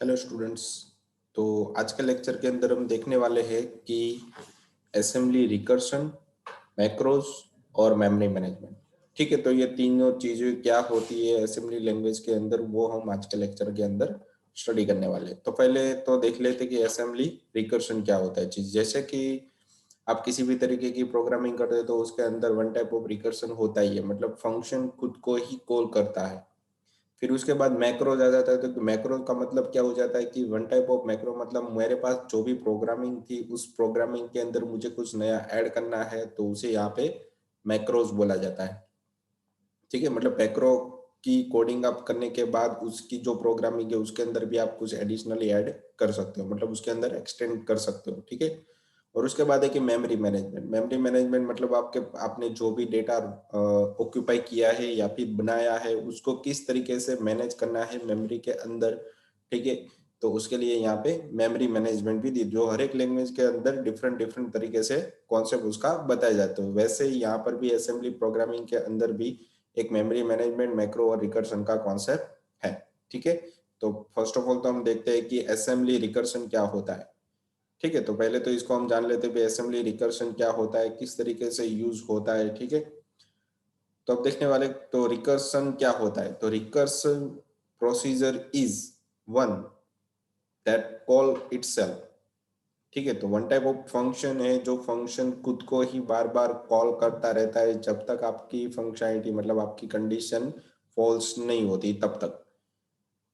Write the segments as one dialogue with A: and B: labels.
A: Hello students. तो आज के लेक्चर के अंदर हम देखने वाले हैं कि असेंबली रिकर्शन, मैक्रोज और मेमोरी मैनेजमेंट। ठीक है, तो ये तीनों चीजें क्या होती है असेंबली लैंग्वेज के अंदर, वो हम आज के लेक्चर के अंदर स्टडी करने वाले हैं। तो पहले तो देख लेते कि असेंबली रिकर्शन क्या होता है चीज। जैसे कि आप किसी भी तरीके की प्रोग्रामिंग करते हो तो उसके अंदर वन टाइप ऑफ रिकर्शन होता ही है, मतलब फंक्शन खुद को ही कॉल करता है। फिर उसके बाद मैक्रोज आ जाता है। तो मैक्रो का मतलब क्या हो जाता है कि वन टाइप ऑफ मैक्रो, मतलब मेरे पास जो भी प्रोग्रामिंग थी उस प्रोग्रामिंग के अंदर मुझे कुछ नया ऐड करना है तो उसे यहाँ पे मैक्रोज बोला जाता है। ठीक है, मतलब मैक्रो की कोडिंग आप करने के बाद उसकी जो प्रोग्रामिंग है उसके अंदर भी आप कुछ एडिशनली ऐड कर सकते हो, मतलब उसके अंदर एक्सटेंड कर सकते हो। ठीक है, और उसके बाद है कि मेमोरी मैनेजमेंट। मेमोरी मैनेजमेंट मतलब आपने जो भी डेटा ऑक्यूपाई किया है या फिर बनाया है उसको किस तरीके से मैनेज करना है मेमोरी के अंदर। ठीक है, तो उसके लिए यहाँ पे मेमोरी मैनेजमेंट भी दी, जो हर एक लैंग्वेज के अंदर डिफरेंट डिफरेंट तरीके से कॉन्सेप्ट उसका बताया जाता है। वैसे ही यहाँ पर भी असेंबली प्रोग्रामिंग के अंदर भी एक मेमोरी मैनेजमेंट, मैक्रो और रिकर्शन का कॉन्सेप्ट है। ठीक है, तो फर्स्ट ऑफ ऑल तो हम देखते हैं कि असेंबली रिकर्शन क्या होता है। ठीक है, तो पहले तो इसको हम जान लेते हैं असेंबली रिकर्शन क्या होता है, किस तरीके से यूज होता है। ठीक है, तो अब देखने वाले तो रिकर्शन क्या होता है। तो recursion procedure is one that call itself. ठीक है, तो वन टाइप ऑफ फंक्शन है जो फंक्शन खुद को ही बार बार कॉल करता रहता है जब तक आपकी फंक्शनैलिटी, मतलब आपकी कंडीशन फॉल्स नहीं होती तब तक।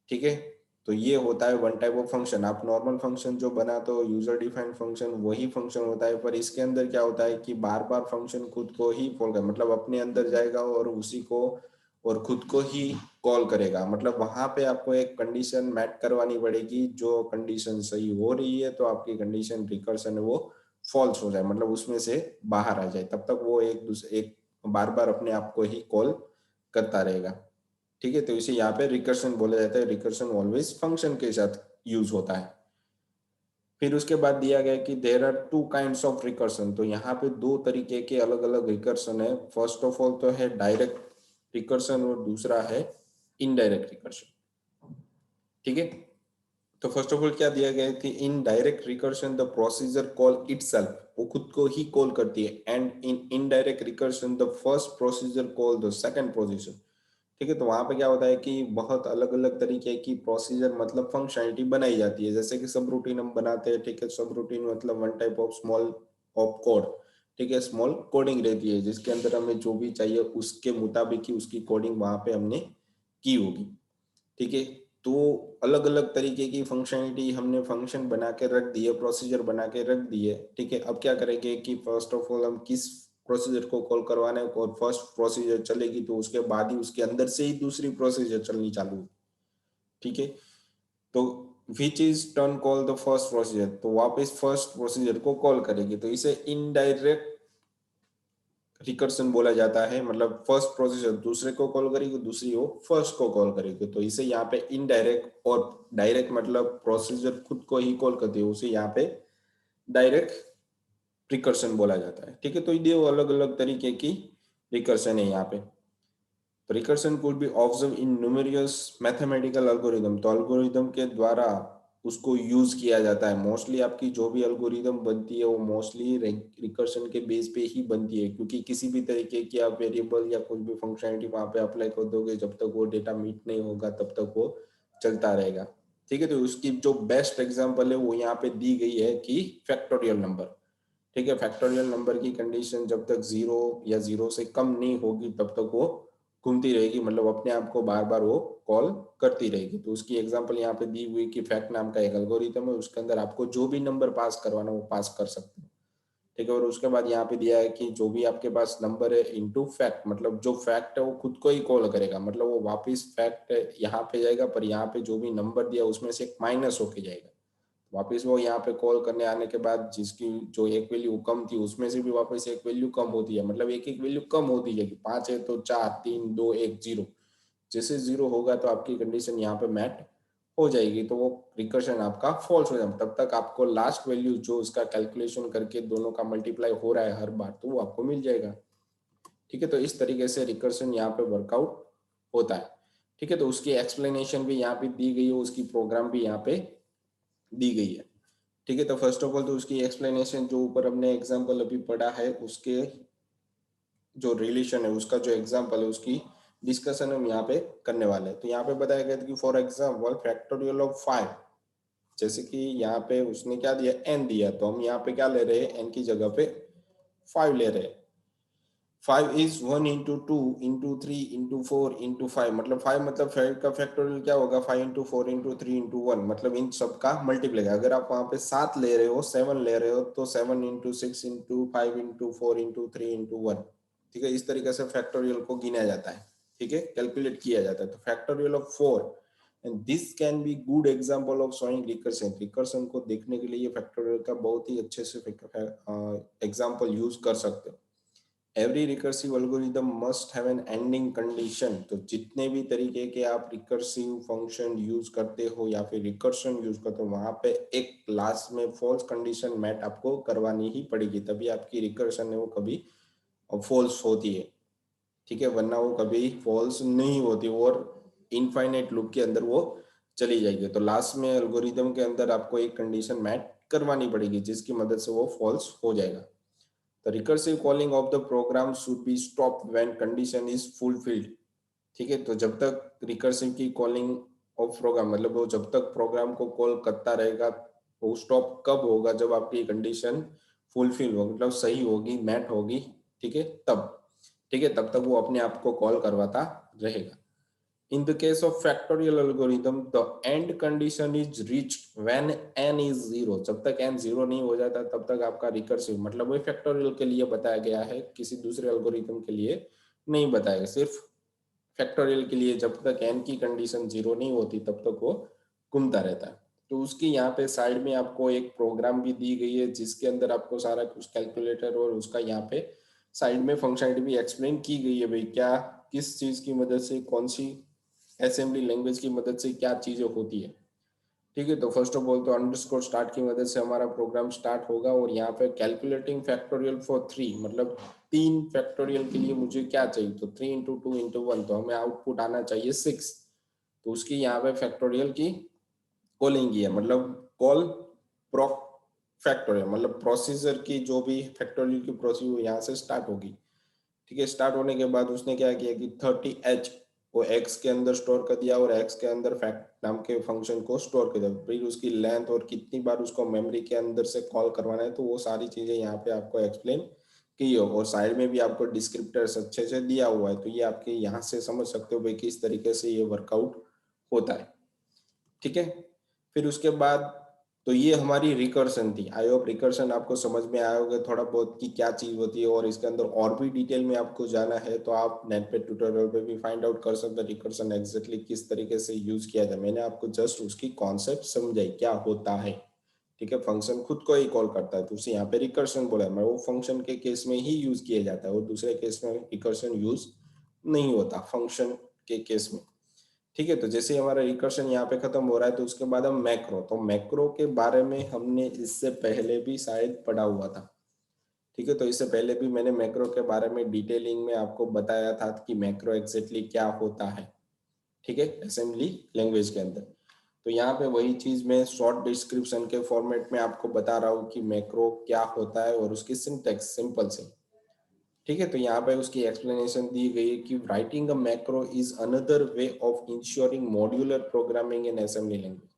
A: ठीक है, तो ये होता है वन टाइप ऑफ फंक्शन। आप नॉर्मल फंक्शन जो बनाते हो यूजर डिफाइंड फंक्शन, वही फंक्शन होता है, पर इसके अंदर क्या होता है कि बार बार फंक्शन खुद को ही कॉल कर, मतलब अपने अंदर जाएगा और उसी को और खुद को ही कॉल करेगा। मतलब वहां पे आपको एक कंडीशन मैट करवानी पड़ेगी, जो कंडीशन सही हो रही है तो आपकी कंडीशन रिकर्शन है वो फॉल्स हो जाए, मतलब उसमें से बाहर आ जाए, तब तक वो एक बार बार अपने आप को ही कॉल करता रहेगा। ठीक है, तो इसे यहाँ पे रिकर्शन बोला जाता है। रिकर्शन ऑलवेज फंक्शन के साथ यूज होता है। फिर उसके बाद दिया गया कि there are two kinds of recursion. तो यहाँ पे दो तरीके के अलग अलग रिकर्शन है। फर्स्ट ऑफ ऑल तो है डायरेक्ट रिकर्शन और दूसरा है इनडायरेक्ट रिकर्शन। ठीक है, तो फर्स्ट ऑफ ऑल क्या दिया गया है कि in direct recursion the procedure call itself, वो खुद को ही कॉल करती है, and in indirect recursion the first procedure call the second procedure. ठीक है, तो वहां पे क्या होता है कि बहुत अलग अलग तरीके की प्रोसीजर, मतलब फंक्शनलिटी बनाई जाती है। जैसे कि सब रूटीन हम बनाते हैं। ठीक है, सब रूटीन मतलब one type of small of code. ठीक है, स्मॉल कोडिंग रहती है जिसके अंदर हमें जो भी चाहिए उसके मुताबिक ही उसकी कोडिंग वहां पे हमने की होगी। ठीक है, तो अलग अलग तरीके की फंक्शनलिटी हमने फंक्शन बना के रख दिए, प्रोसीजर बना के रख दिए। ठीक है, अब क्या करेंगे कि फर्स्ट ऑफ ऑल हम किस प्रोसीजर को कॉल करवाना है, और फर्स्ट प्रोसीजर चलेगी तो उसके बाद ही उसके अंदर से ही दूसरी प्रोसीजर चलनी चालू होगी। ठीक है, तो which is turn call the first procedure, तो वापस फर्स्ट प्रोसीजर को कॉल करेगी, तो इसे इनडायरेक्ट रिकर्सन बोला जाता है। मतलब फर्स्ट प्रोसीजर दूसरे को कॉल करेगी, दूसरी वो फर्स्ट को कॉल करेगी, तो इसे यहाँ पे इनडायरेक्ट और डायरेक्ट, मतलब प्रोसीजर खुद को ही कॉल करती है उसे यहाँ पे डायरेक्ट रिकर्सन बोला जाता है। ठीक है, तो ये अलग अलग तरीके की रिकर्सन है यहाँ पे। तो recursion could be observe in numerous mathematical algorithm, तो एल्गोरिदम के द्वारा उसको यूज किया जाता है। मोस्टली आपकी जो भी एल्गोरिदम बनती है वो मोस्टली रिकर्सन के बेस पे ही बनती है, क्योंकि किसी भी तरीके की आप वेरिएबल या कुछ भी फंक्शनलिटी वहां पे अप्लाई कर दोगे, जब तक वो डेटा मीट नहीं होगा तब तक वो चलता रहेगा। ठीक है, तो उसकी जो बेस्ट एग्जांपल है वो यहाँ पे दी गई है कि फैक्टोरियल नंबर। ठीक है, फैक्टोरियल नंबर की कंडीशन जब तक जीरो या जीरो से कम नहीं होगी तब तक वो घूमती रहेगी, मतलब अपने आप को बार बार वो कॉल करती रहेगी। तो उसकी एग्जांपल यहाँ पे दी हुई कि फैक्ट नाम का एक एल्गोरिथम है, उसके अंदर आपको जो भी नंबर पास करवाना वो पास कर सकते हो। ठीक है, और उसके बाद यहाँ पे दिया है कि जो भी आपके पास नंबर है इनटू फैक्ट, मतलब जो फैक्ट है वो खुद को ही कॉल करेगा, मतलब वो वापिस फैक्ट यहाँ पे जाएगा, पर यहाँ पे जो भी नंबर दिया उसमें से एक माइनस होके जाएगा। वापस वो यहाँ पे कॉल करने आने के बाद जिसकी जो एक वैल्यू कम थी उसमें से भी वापस एक वैल्यू कम होती है, मतलब एक एक वैल्यू कम होती है कि 5 है तो 4 3 2 1 0। जैसे 0 होगा तो आपकी कंडीशन यहाँ पे मैट हो जाएगी, तो वो रिकर्शन आपका फॉल्स हो जाएगा। तब तक आपको लास्ट वैल्यू जो उसका कैलकुलेशन करके दोनों का मल्टीप्लाई हो रहा है हर बार, तो वो आपको मिल जाएगा। ठीक है, तो इस तरीके से रिकर्शन यहाँ पे वर्कआउट होता है। ठीक है, तो उसकी एक्सप्लेनेशन भी यहाँ पे दी गई है, उसकी प्रोग्राम भी यहाँ पे दी गई है। ठीक है, तो फर्स्ट ऑफ ऑल तो उसकी एक्सप्लेनेशन जो ऊपर हमने एग्जांपल अभी पढ़ा है उसके जो रिलेशन है, उसका जो एग्जांपल है, उसकी डिस्कशन हम यहाँ पे करने वाले हैं। तो यहाँ पे बताया गया था कि फॉर एग्जांपल फैक्टोरियल ऑफ 5, जैसे कि यहाँ पे उसने क्या दिया, n दिया, तो हम यहाँ पे क्या ले रहे हैं, n की जगह पे 5 ले रहे हैं। 5 is 1 into 2 into 3 into 4 into 5, मतलब 5 मतलब 5 का फैक्टोरियल क्या होगा, 5 इंटू 4 इंटू 3 इंटू 1, मतलब इन सब का मल्टीप्लाई। अगर आप वहां पे 7 ले रहे हो, 7 ले रहे हो, तो 7 into 6 into 5 into 4 into 3 into 1। ठीक है, इस तरीके से फैक्टोरियल को गिना जाता है। ठीक है, कैलकुलेट किया जाता है। तो factorial of 4, and this can be good example of showing recursion. Recursion को देखने के लिए फैक्टोरियल का बहुत ही अच्छे से एग्जांपल यूज कर सकते हो। Every recursive algorithm must have an ending condition. तो जितने भी तरीके के आप रिकर्सिव फंक्शन यूज करते हो या फिर रिकर्शन यूज करते हो, वहां पे एक लास्ट में फॉल्स कंडीशन मैट आपको करवानी ही पड़ेगी, तभी आपकी रिकर्शन है वो कभी फॉल्स होती है। ठीक है, वरना वो कभी फॉल्स नहीं होती और इनफाइनाइट लूप के अंदर वो चली जाएगी। तो लास्ट में एल्गोरिदम के अंदर आपको एक कंडीशन मैट करवानी पड़ेगी जिसकी मदद से वो फॉल्स हो जाएगा। The recursive calling of the program should be stopped when condition is fulfilled। ठीक है, तो जब तक रिकर्सिव की कॉलिंग ऑफ प्रोग्राम, मतलब वो जब तक प्रोग्राम को कॉल करता रहेगा, वो स्टॉप कब होगा, जब आपकी कंडीशन फुलफिल हो, मतलब सही होगी, मैट होगी। ठीक है, तब। ठीक है, तब तक वो अपने आप को कॉल करवाता रहेगा। In the case of factorial algorithm, the end condition is reached when n is 0। जब तक n 0 नहीं हो जाता तब तक आपका रिकर्सिव, मतलब वही फैक्टोरियल के लिए बताया गया है, किसी दूसरे एल्गोरिथम के लिए नहीं बताया गया, सिर्फ फैक्टोरियल के लिए जब तक n की कंडीशन 0 नहीं होती तब तक वो घूमता रहता है। तो उसकी यहाँ पे साइड में आपको एक प्रोग्राम भी दी गई है जिसके अंदर आपको सारा कुछ कैलकुलेटर और उसका यहाँ पे साइड में फंक्शनलिटी भी एक्सप्लेन की गई है, भाई क्या किस चीज की मदद से, कौन सी असेंबली लैंग्वेज की मदद से क्या चीजें होती है। ठीक है, तो फर्स्ट ऑफ ऑल तो अंडरस्कोर स्टार्ट की मदद से हमारा प्रोग्राम स्टार्ट होगा और यहाँ पे कैलकुलेटिंग फैक्टोरियल फॉर 3, मतलब 3 फैक्टोरियल के लिए मुझे क्या चाहिए, तो 3 इंटू 2 इंटू 1, तो हमें आउटपुट आना चाहिए 6। तो उसकी यहाँ पे फैक्टोरियल की कॉलिंग की है, मतलब कॉल प्रोक फैक्टोरियल, मतलब प्रोसीजर की जो भी फैक्टोरियल की प्रोसीजर यहाँ से स्टार्ट होगी। ठीक है, स्टार्ट होने के बाद उसने क्या किया कि 30h वो x के अंदर स्टोर कर दिया और x के अंदर फैक्ट नाम के फंक्शन को स्टोर कर दिया। फिर उसकी लेंथ और कितनी बार उसको मेमोरी के अंदर से कॉल करवाना है, तो वो सारी चीजें यहाँ पे आपको एक्सप्लेन की हो और साइड में भी आपको डिस्क्रिप्टर्स अच्छे से दिया हुआ है। तो ये आपके यहाँ से समझ सकते हो भाई किस तरीके से ये वर्कआउट होता है। ठीक है, फिर उसके बाद तो ये हमारी रिकर्सन थी। आई होप रिकर्सन आपको समझ में आया होगा थोड़ा बहुत कि क्या चीज होती है, और इसके अंदर और भी डिटेल में आपको जाना है तो आप नेट पे ट्यूटोरियल पे भी फाइंड आउट कर सकते हैं रिकर्सन एग्जैक्टली किस तरीके से यूज किया जाए। मैंने आपको जस्ट उसकी कॉन्सेप्ट समझाई क्या होता है। ठीक है, फंक्शन खुद को ही कॉल करता है तो उसे यहाँ पे रिकर्सन बोला है, वो फंक्शन के केस में ही यूज किया जाता है और दूसरे केस में रिकर्सन यूज नहीं होता फंक्शन के केस में। ठीक है, तो जैसे हमारा रिकर्शन यहाँ पे खत्म हो रहा है तो उसके बाद हम मैक्रो, तो मैक्रो के बारे में हमने इससे पहले भी शायद पढ़ा हुआ था। ठीक है, तो इससे पहले भी मैंने मैक्रो के बारे में डिटेलिंग में आपको बताया था कि मैक्रो एग्जैक्टली क्या होता है। ठीक है, असेंबली लैंग्वेज के अंदर। तो यहाँ पे वही चीज मैं शॉर्ट डिस्क्रिप्शन के फॉर्मेट में आपको बता रहा हूँ कि मैक्रो क्या होता है और उसकी सिंटैक्स सिंपल से। ठीक है, तो यहाँ पे उसकी एक्सप्लेनेशन दी गई है कि writing a macro is another way of ensuring modular programming in assembly language.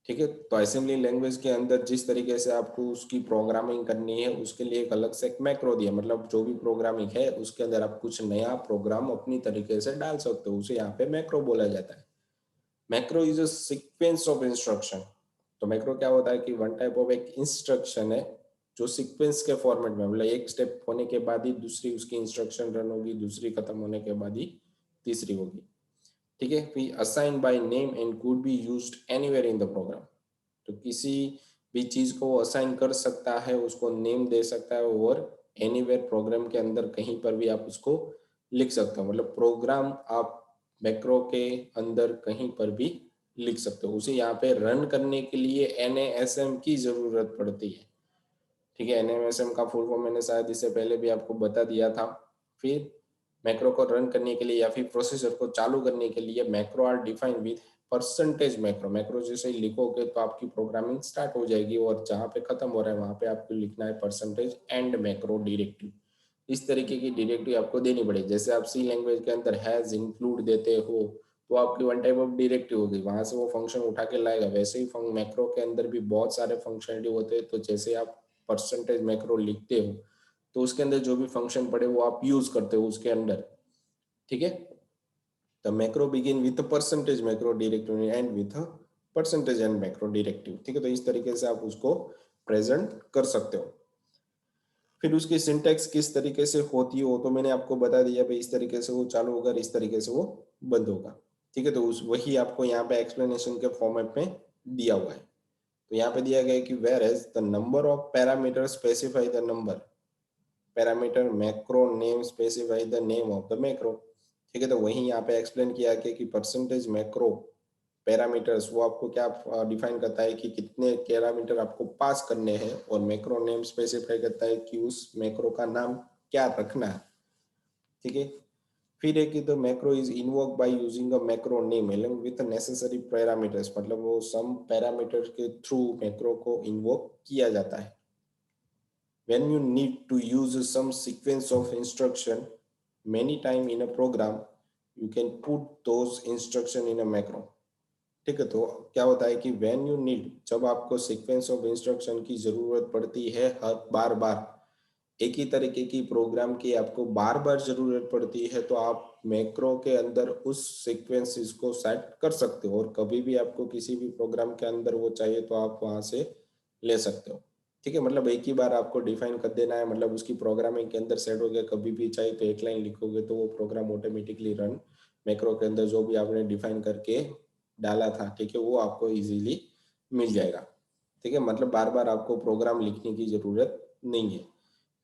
A: ठीक है, तो असेंबली लैंग्वेज के अंदर जिस तरीके से आपको उसकी प्रोग्रामिंग करनी है उसके लिए एक अलग से एक मैक्रो दिया, मतलब जो भी प्रोग्रामिंग है उसके अंदर आप कुछ नया प्रोग्राम अपनी तरीके से डाल सकते हो, उसे यहाँ पे मैक्रो बोला जाता है। Macro is a sequence of instruction. तो मैक्रो क्या होता है कि वन टाइप ऑफ एक इंस्ट्रक्शन है जो सीक्वेंस के फॉर्मेट में, मतलब एक स्टेप होने के बाद ही दूसरी उसकी इंस्ट्रक्शन रन होगी, दूसरी खत्म होने के बाद ही तीसरी होगी। ठीक है, फिर assign by name and could be used anywhere in the program. तो किसी भी चीज को असाइन कर सकता है, उसको नेम दे सकता है और एनीवेयर प्रोग्राम के अंदर कहीं पर भी आप उसको लिख सकते हो, मतलब प्रोग्राम आप मैक्रो के अंदर कहीं पर भी लिख सकते हो। उसे यहाँ पे रन करने के लिए NASM की जरूरत पड़ती है। ठीक है, NASM का फुल फॉर्म मैंने शायद इससे पहले भी आपको बता दिया था। फिर मैक्रो को रन करने के लिए या फिर प्रोसेसर को चालू करने के लिए macro are define with percentage macro. Macro जैसे ही लिखोगे तो आपकी प्रोग्रामिंग स्टार्ट हो जाएगी और जहाँ पे खत्म हो रहा है वहाँ पे आपको लिखना है परसेंटेज एंड मैक्रो डायरेक्टिव। इस तरीके की डायरेक्टिव आपको देनी पड़ेगी। जैसे आप सी लैंग्वेज के अंदर हैज इंक्लूड देते हो तो आपकी वन टाइप ऑफ डायरेक्टिव होगी, वहां से वो फंक्शन उठा के लाएगा। वैसे ही मैक्रो के अंदर भी बहुत सारे फंक्शनलिटी होते हैं, तो जैसे आप परसेंटेज मैक्रो लिखते हो तो उसके अंदर जो भी फंक्शन पड़े वो आप यूज करते हो उसके अंदर। ठीक है, the macro begin with percentage macro directive and with percentage and macro directive. ठीक है, तो इस तरीके से आप उसको प्रेजेंट कर सकते हो। फिर उसकी सिंटेक्स किस तरीके से होती है वो तो मैंने आपको बता दिया भाई, इस तरीके से वो चालू होगा, इस तरीके से वो बंद होगा। ठीक है, तो उस वही आपको यहाँ पे एक्सप्लेनेशन के फॉर्मेट में दिया हुआ है। तो यहाँ पे दिया गया है कि whereas the number of parameter specify the number, parameter macro name specify the name of the macro. ठीक है, तो वही यहाँ पे एक्सप्लेन किया गया कि परसेंटेज मैक्रो पैरामीटर्स वो आपको क्या डिफाइन करता है कि कितने पैरामीटर आपको पास करने हैं, और मैक्रो नेम स्पेसिफाई करता है कि उस मैक्रो का नाम क्या रखना है। ठीक है, फिर है कि the macro is invoke by using a macro name along with necessary parameters, मतलब वो सम पैरामीटर के थ्रू मैक्रो को इन्वोक किया जाता है। when you need to use some sequence of instruction many time in a program, you can put those instruction in a macro। ठीक है, तो क्या होता है कि व्हेन यू नीड, जब आपको सीक्वेंस ऑफ इंस्ट्रक्शन की जरूरत पड़ती है, हर बार बार एक ही तरीके की प्रोग्राम की आपको बार बार जरूरत पड़ती है, तो आप मैक्रो के अंदर उस सीक्वेंसेस को सेट कर सकते हो और कभी भी आपको किसी भी प्रोग्राम के अंदर वो चाहिए तो आप वहां से ले सकते हो। ठीक है, मतलब एक ही बार आपको डिफाइन कर देना है, मतलब उसकी प्रोग्रामिंग के अंदर सेट हो गया, कभी भी चाहिए तो एक लाइन लिखोगे तो वो प्रोग्राम ऑटोमेटिकली रन मैक्रो के अंदर जो भी आपने डिफाइन करके डाला था, ठीक है, वो आपको इजीली मिल जाएगा। ठीक है, मतलब बार बार आपको प्रोग्राम लिखने की जरूरत नहीं है।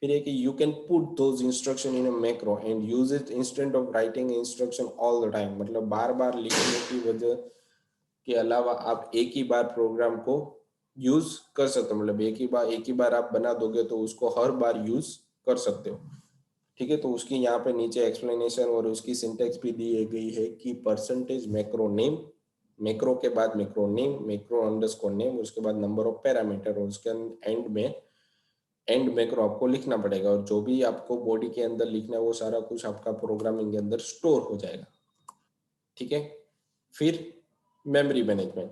A: फिर है कि you can put those instruction in a macro and use it instant of writing instruction all the time, मतलब बार बार लिखने की वजह के अलावा आप एक ही बार प्रोग्राम को यूज कर सकते हो, मतलब एक ही बार आप बना दोगे तो उसको हर बार यूज कर सकते हो। ठीक है, तो उसकी यहाँ पे नीचे एक्सप्लेनेशन और उसकी सिंटेक्स भी दी गई है कि परसेंटेज मैक्रो नेम, मैक्रो के बाद macro name, macro underscore name, उसके बाद नंबर ऑफ पैरामीटर, और उसके एंड में एंड मैक्रो आपको लिखना पड़ेगा, और जो भी आपको बॉडी के अंदर लिखना है वो सारा कुछ आपका प्रोग्रामिंग के अंदर स्टोर हो जाएगा। ठीक है, फिर मेमोरी मैनेजमेंट।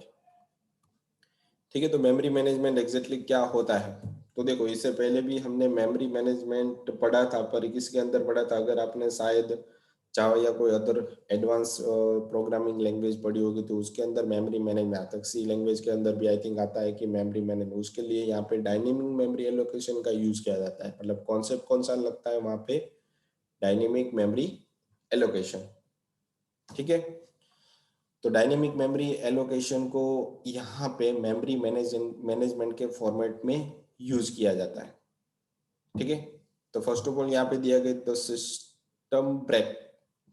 A: ठीक है, तो मेमोरी मैनेजमेंट एग्जैक्टली क्या होता है, तो देखो इससे पहले भी हमने मेमोरी मैनेजमेंट पढ़ा था, पर किसके अंदर पढ़ा था, अगर आपने शायद जावा या कोई अदर एडवांस प्रोग्रामिंग लैंग्वेज पढ़ी होगी तो उसके अंदर मेमोरी मैनेजमेंट आता है। सी लैंग्वेज के अंदर भी आई थिंक आता है कि मेमोरी मैनेजमेंट, उसके लिए यहाँ पे डायनेमिक मेमोरी एलोकेशन का यूज किया जाता है। मतलब कॉन्सेप्ट कौन सा लगता है वहाँ पे, डायनेमिक मेमोरी एलोकेशन। ठीक है, तो डायनेमिक मेमोरी एलोकेशन को यहाँ पे मेमोरी मैनेजमेंट के फॉर्मेट में यूज किया जाता है। ठीक है, तो फर्स्ट ऑफ ऑल यहाँ पे दिया गया तो सिस्टम ब्रेक,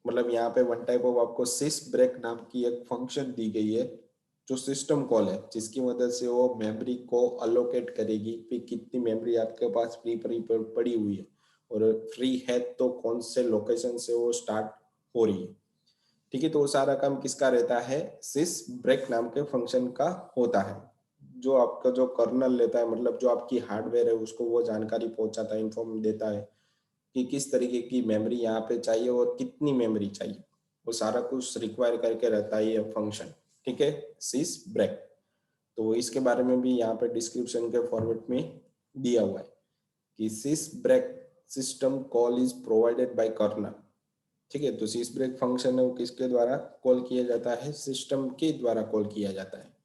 A: मतलब यहाँ पे वन टाइप ऑफ आपको सिस ब्रेक नाम की एक फंक्शन दी गई है जो सिस्टम कॉल है, जिसकी मदद से वो मेमोरी को अलोकेट करेगी कि कितनी मेमोरी आपके पास फ्री फ्री पड़ी हुई है, और फ्री है तो कौन से लोकेशन से वो स्टार्ट हो रही है। ठीक है, तो वो सारा काम किसका रहता है, सिस ब्रेक नाम के फंक्शन का होता है, जो आपका जो कर्नल लेता है, मतलब जो आपकी हार्डवेयर है उसको वो जानकारी पहुंचाता है, इन्फॉर्म देता है कि किस तरीके की मेमोरी यहाँ पे चाहिए और कितनी मेमोरी चाहिए, वो सारा कुछ रिक्वायर करके रहता है ये फंक्शन। ठीक है, सिस ब्रेक, तो इसके बारे में भी यहाँ पे डिस्क्रिप्शन के फॉर्मेट में दिया हुआ है कि sys break system call is provided by kernel. ठीक है, तो सिस ब्रेक फंक्शन है वो किसके द्वारा कॉल किया जाता है, सिस्टम के द्वारा कॉल किया जाता है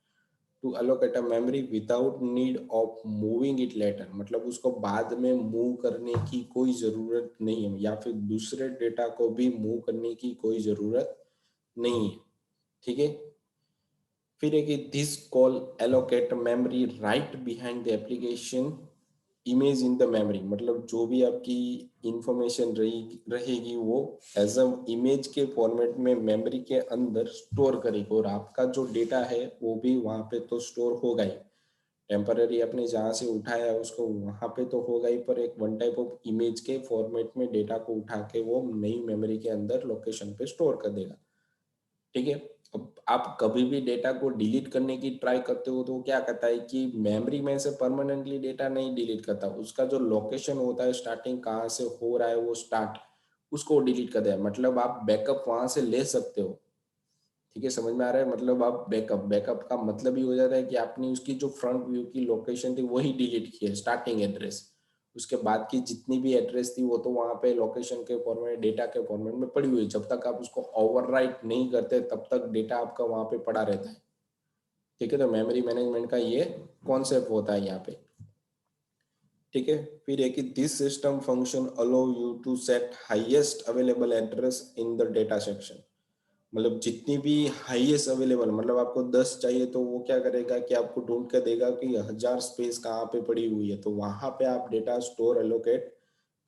A: to allocate a memory without need of moving it later, मतलब उसको बाद में मूव करने की कोई जरूरत नहीं है, या फिर दूसरे डेटा को भी मूव करने की कोई जरूरत नहीं है। ठीक है, फिर है कि this call allocate memory write behind the application image in the memory, मतलब जो भी आपकी इंफॉर्मेशन रहेगी वो एज अ इमेज के फॉर्मेट में मेमोरी के अंदर स्टोर करेगी, और आपका जो डेटा है वो भी वहां पे तो स्टोर होगा ही, टेम्पररी आपने जहाँ से उठाया उसको वहाँ पे तो होगा ही, पर एक वन टाइप ऑफ इमेज के फॉर्मेट में डेटा को उठा के वो नई मेमोरी के अंदर लोकेशन पे स्टोर कर देगा। ठीक है। अब आप कभी भी डेटा को डिलीट करने की ट्राई करते हो तो वो क्या करता है कि मेमोरी में से परमानेंटली डेटा नहीं डिलीट करता, उसका जो लोकेशन होता है स्टार्टिंग कहाँ से हो रहा है वो स्टार्ट, उसको डिलीट कर देगा। मतलब आप बैकअप वहां से ले सकते हो। ठीक है, समझ में आ रहा है? मतलब आप बैकअप बैकअप का मतलब ही हो जाता है कि आपने उसकी जो फ्रंट व्यू की लोकेशन थी वही डिलीट की है, स्टार्टिंग एड्रेस। उसके बाद की जितनी भी एड्रेस थी वो तो वहां पे लोकेशन के फॉर्मेट, डेटा के फॉर्मेट में पड़ी हुई है। जब तक आप उसको ओवरराइट नहीं करते तब तक डेटा आपका वहां पे पड़ा रहता है। ठीक है, तो मेमोरी मैनेजमेंट का ये कॉन्सेप्ट होता है यहाँ पे। ठीक है, फिर है कि this system function allow you to set highest available address in the data section. मतलब जितनी भी हाईएस्ट अवेलेबल, मतलब आपको 10 चाहिए तो वो क्या करेगा कि आपको ढूंढ के देगा कि 1000 स्पेस कहाँ पे पड़ी हुई है, तो वहां पे आप डेटा स्टोर एलोकेट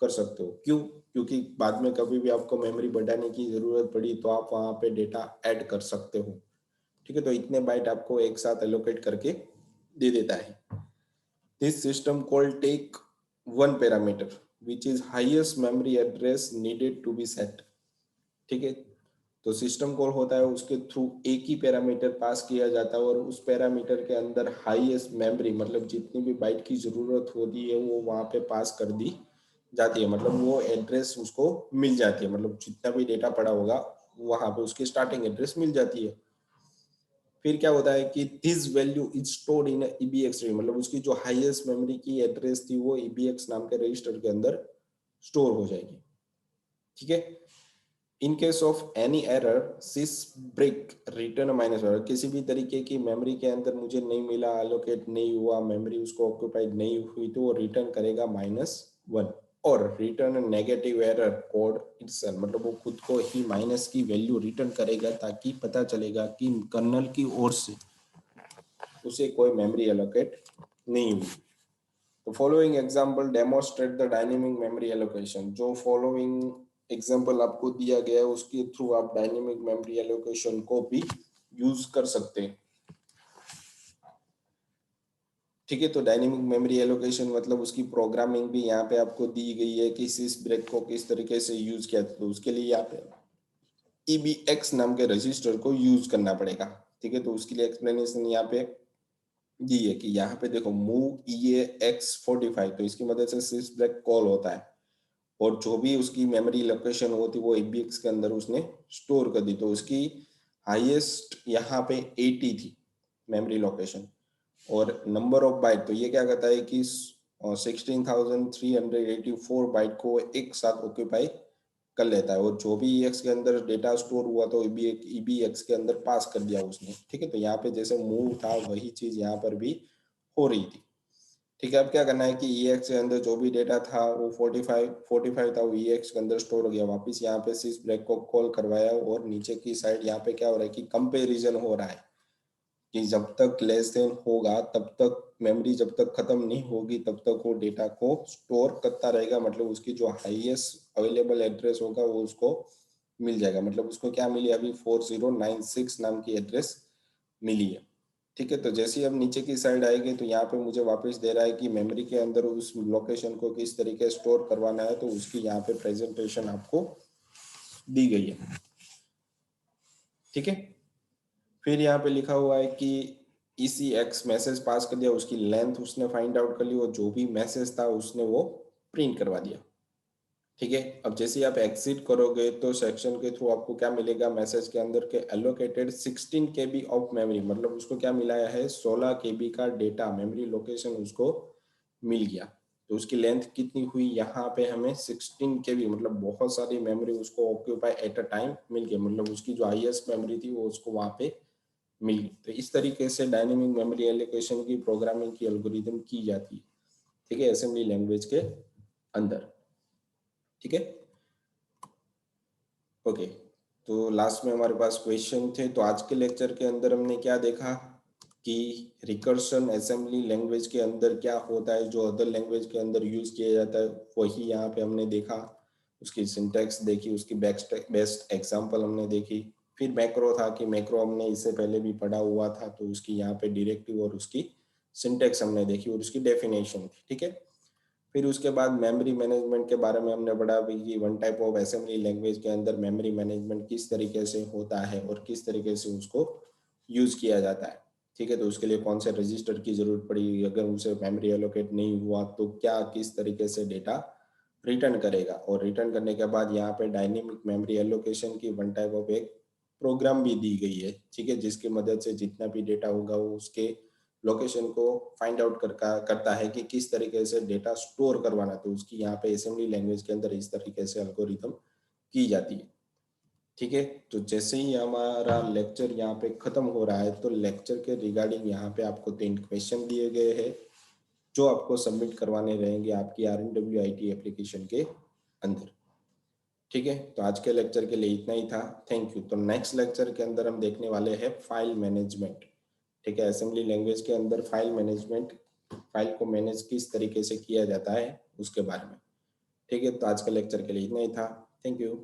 A: कर सकते हो। क्यों? क्योंकि बाद में कभी भी आपको मेमोरी बढ़ाने की जरूरत पड़ी तो आप वहां पे डेटा ऐड कर सकते हो। ठीक है, तो इतने बाइट आपको एक साथ एलोकेट करके दे देता है। This system call take one parameter which is highest memory address needed to be set. ठीक है, तो सिस्टम कॉल होता है, उसके थ्रू एक ही पैरामीटर पास किया जाता है और उस पैरामीटर के अंदर हाईएस्ट मेमोरी, मतलब जितनी भी बाइट की जरूरत होती है वो वहां पे पास कर दी जाती है। मतलब वो एड्रेस उसको मिल जाती है, मतलब जितना भी डेटा पड़ा होगा वहां पे उसकी स्टार्टिंग एड्रेस मिल जाती है। फिर क्या होता है कि this value is stored in EBX register, मतलब उसकी जो हाईएस्ट मेमोरी की एड्रेस थी वो ईबीएक्स नाम के रजिस्टर के अंदर स्टोर हो जाएगी। ठीक है। In case of any error sys break return minus error, किसी भी तरीके की मेमोरी के अंदर मुझे नहीं मिला, एलोकेट नहीं हुआ, मेमोरी उसको ऑक्यूपाइड नहीं हुई, तो वो रिटर्न करेगा -1 और return negative error code itself, मतलब वो खुद को ही माइनस की वैल्यू रिटर्न करेगा ताकि पता चलेगा कि कर्नल की ओर से उसे कोई मेमोरी एलोकेट नहीं हुई। तो following example demonstrate the dynamic memory allocation. जो फॉलोइंग एग्जांपल आपको दिया गया है उसके थ्रू आप डायनेमिक मेमोरी एलोकेशन को भी यूज कर सकते हैं। ठीक है, तो डायनेमिक मेमोरी एलोकेशन मतलब उसकी प्रोग्रामिंग भी यहाँ पे आपको दी गई है कि सिस ब्रेक को किस तरीके से यूज किया, तो उसके लिए यहाँ पे EBX नाम के रजिस्टर को यूज करना पड़ेगा। ठीक है, तो उसके लिए एक्सप्लेनेशन यहाँ पे दी है कि यहाँ पे देखो मूव EAX45, तो इसकी मदद से सिस ब्रेक कॉल होता है और जो भी उसकी मेमोरी लोकेशन होती वो EBX के अंदर उसने स्टोर कर दी। तो उसकी हाईएस्ट यहाँ पे 80 थी मेमोरी लोकेशन और नंबर ऑफ बाइट, तो ये क्या कहता है कि 16,384 बाइट को एक साथ ऑक्यूपाई कर लेता है और जो भी EX के अंदर डेटा स्टोर हुआ तो EBX के अंदर पास कर दिया उसने। ठीक है, तो यहाँ पे जैसे मूव था वही चीज यहाँ पर भी हो रही थी। ठीक है, अब क्या करना है कि EX के अंदर जो भी डेटा था वो 45 था, वो EX के अंदर स्टोर हो गया। वापस यहाँ पे सिस ब्रेक को कॉल करवाया और नीचे की साइड यहाँ पे क्या हो रहा है कि कंपेरिजन हो रहा है कि जब तक लेस देन होगा तब तक मेमोरी जब तक खत्म नहीं होगी तब तक वो डेटा को स्टोर करता रहेगा। मतलब उसकी जो हाईएस्ट अवेलेबल एड्रेस होगा वो उसको मिल जाएगा। मतलब उसको क्या मिली अभी 4096 नाम की एड्रेस मिली है। ठीक है, तो जैसे ही अब नीचे की साइड आएगी तो यहाँ पे मुझे वापस दे रहा है कि मेमोरी के अंदर उस लोकेशन को किस तरीके स्टोर करवाना है, तो उसकी यहाँ पे प्रेजेंटेशन आपको दी गई है। ठीक है, फिर यहाँ पे लिखा हुआ है कि ECX मैसेज पास कर दिया, उसकी लेंथ उसने फाइंड आउट कर ली और जो भी मैसेज था उसने वो प्रिंट करवा दिया। ठीक है, अब जैसे ही आप एग्जिट करोगे तो सेक्शन के थ्रू आपको क्या मिलेगा, मैसेज के अंदर के एलोकेटेड 16 KB ऑफ मेमोरी, मतलब उसको क्या मिलाया है 16 KB का डेटा मेमोरी लोकेशन उसको मिल गया। तो उसकी लेंथ कितनी हुई, यहाँ पे हमें 16 KB, मतलब बहुत सारी मेमोरी उसको ऑक्यूपाई एट अ टाइम मिल गई। मतलब उसकी जो हाईएस्ट मेमोरी थी वो उसको वहाँ पे मिल गई। तो इस तरीके से डायनेमिक मेमोरी एलोकेशन की प्रोग्रामिंग की एल्गोरिदम की जाती है। ठीक है, असेंबली लैंग्वेज के अंदर। ठीक है, ओके। तो लास्ट में हमारे पास क्वेश्चन थे। तो आज के लेक्चर के अंदर हमने क्या देखा कि रिकर्शन असेंबली लैंग्वेज के अंदर क्या होता है, जो अदर लैंग्वेज के अंदर यूज किया जाता है वही यहाँ पे हमने देखा। उसकी सिंटैक्स देखी, उसकी बेस्ट एग्जांपल हमने देखी। फिर मैक्रो था कि मैक्रो हमने इससे पहले भी पढ़ा हुआ था, तो उसकी यहाँ पे डायरेक्टिव और उसकी सिंटेक्स हमने देखी और उसकी डेफिनेशन थी, ठीक है। फिर उसके बाद मेमोरी मैनेजमेंट के बारे में हमने पढ़ा भी कि one type of assembly language के अंदर मेमोरी मैनेजमेंट किस तरीके से होता है और किस तरीके से उसको यूज किया जाता है, ठीक है। तो उसके लिए कौन से रजिस्टर की जरूरत पड़ी, अगर उनसे मेमोरी एलोकेट नहीं हुआ तो क्या किस तरीके से डेटा रिटर्न करेगा, और रिटर्न करने के बाद यहाँ पे डायनेमिक मेमोरी एलोकेशन की वन टाइप ऑफ एक प्रोग्राम भी दी गई है, ठीक है, जिसकी मदद से जितना भी डेटा होगा वो उसके लोकेशन को फाइंड आउट करता है कि किस तरीके से डेटा स्टोर करवाना। तो उसकी यहाँ पे असेंबली लैंग्वेज के अंदर इस तरीके से एल्गोरिथम की जाती है, ठीक है। तो जैसे ही हमारा लेक्चर यहाँ पे खत्म हो रहा है तो लेक्चर के रिगार्डिंग यहाँ पे आपको 3 क्वेश्चन दिए गए हैं जो आपको सबमिट करवाने रहेंगे आपकी RNW-IT एप्लीकेशन के अंदर, ठीक है। तो आज के लेक्चर के लिए इतना ही था, थैंक यू। तो नेक्स्ट लेक्चर के अंदर हम देखने वाले हैं फाइल मैनेजमेंट, ठीक है। असेंबली लैंग्वेज के अंदर फाइल मैनेजमेंट, फाइल को मैनेज किस तरीके से किया जाता है उसके बारे में, ठीक है। तो आज के लेक्चर के लिए इतना ही था, थैंक यू।